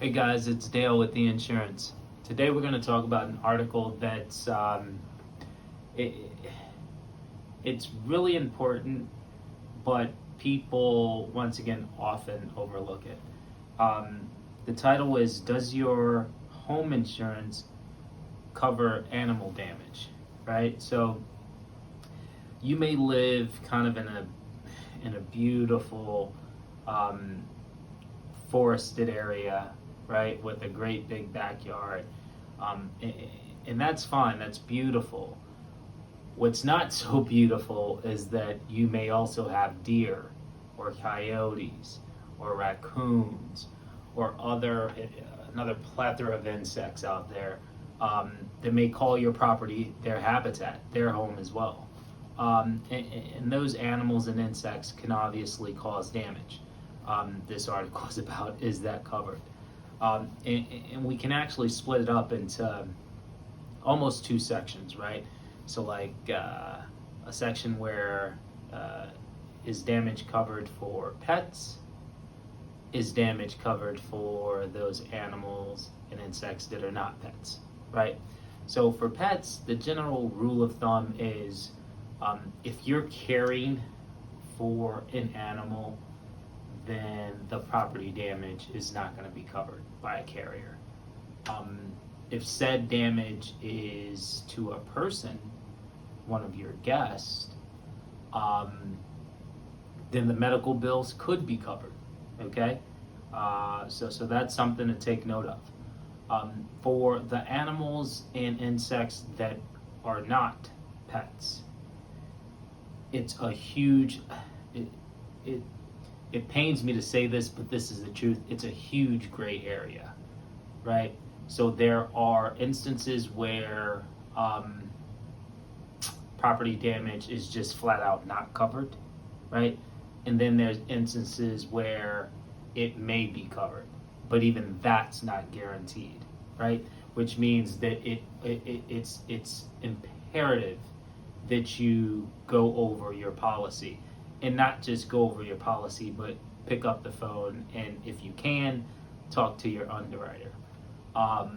Hey guys, it's Dale with the insurance. Today we're going to talk about an article that's it, it's really important, but people once again often overlook it. The title is "Does your home insurance cover animal damage?" Right? So you may live kind of in a beautiful forested area, right, with a great big backyard, and that's fine. That's beautiful. What's not so beautiful is that you may also have deer, or coyotes, or raccoons, or another plethora of insects out there that may call your property their habitat, their home as well. And those animals and insects can obviously cause damage. This article is about, is that covered? And we can actually split it up into almost two sections, right? So like a section where is damage covered for pets? Is damage covered for those animals and insects that are not pets, right? So for pets, the general rule of thumb is if you're caring for an animal, then the property damage is not going to be covered by a carrier. If said damage is to a person, one of your guests, then the medical bills could be covered. Okay, so that's something to take note of. For the animals and insects that are not pets, it's a huge. It pains me to say this, but this is the truth. It's a huge gray area, right? So there are instances where property damage is just flat out not covered, right? And then there's instances where it may be covered, but even that's not guaranteed, right? Which means that it's imperative that you go over your policy, and not just go over your policy, but pick up the phone and, if you can, talk to your underwriter. A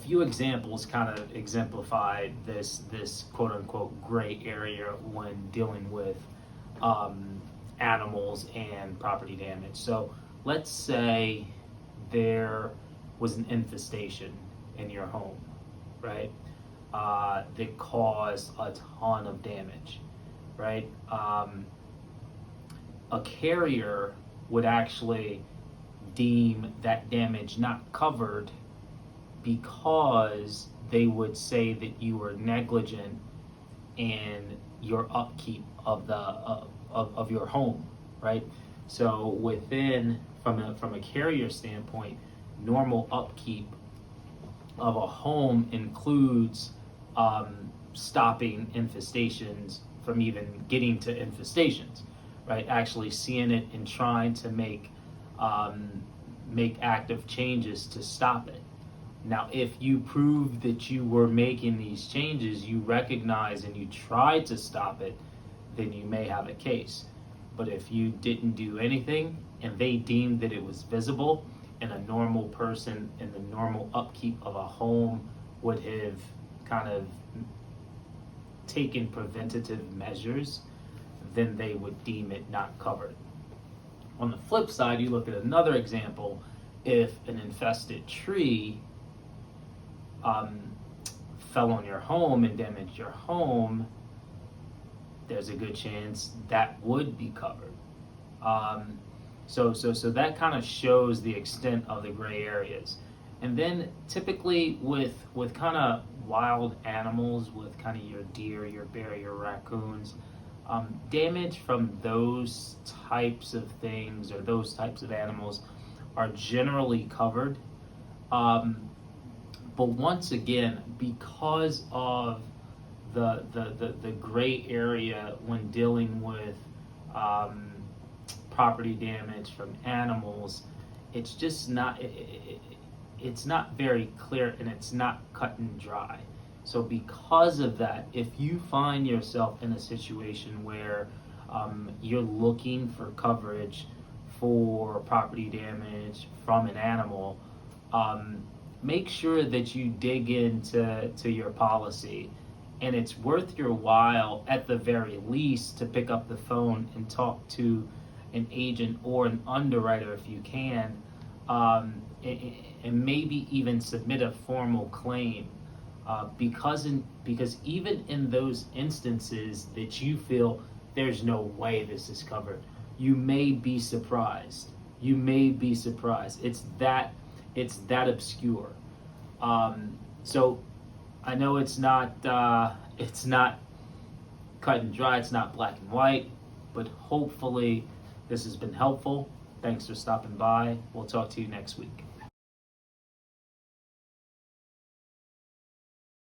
few examples kind of exemplify this quote unquote gray area when dealing with animals and property damage. So let's say there was an infestation in your home, right? That caused a ton of damage, right? A carrier would actually deem that damage not covered because they would say that you were negligent in your upkeep of the of your home, right? So from a carrier standpoint, normal upkeep of a home includes stopping infestations from even getting to infestations, right? Actually seeing it and trying to make active changes to stop it. Now, if you prove that you were making these changes, you recognize and you tried to stop it, then you may have a case. But if you didn't do anything and they deemed that it was visible, and a normal person in the normal upkeep of a home would have kind of taken preventative measures, then they would deem it not covered. On the flip side, you look at another example. If an infested tree fell on your home and damaged your home, there's a good chance that would be covered. So that kind of shows the extent of the gray areas. And then typically with kind of wild animals, with kind of your deer, your bear, your raccoons, damage from those types of things or those types of animals are generally covered. But once again, because of the gray area when dealing with property damage from animals, it's just not it's not very clear, and it's not cut and dry. So because of that, if you find yourself in a situation where you're looking for coverage for property damage from an animal, make sure that you dig into your policy, and it's worth your while at the very least to pick up the phone and talk to an agent or an underwriter if you can, and maybe even submit a formal claim, because even in those instances that you feel there's no way this is covered, you may be surprised. You may be surprised. It's that obscure. So I know it's not cut and dry. It's not black and white, but hopefully this has been helpful. Thanks for stopping by. We'll talk to you next week.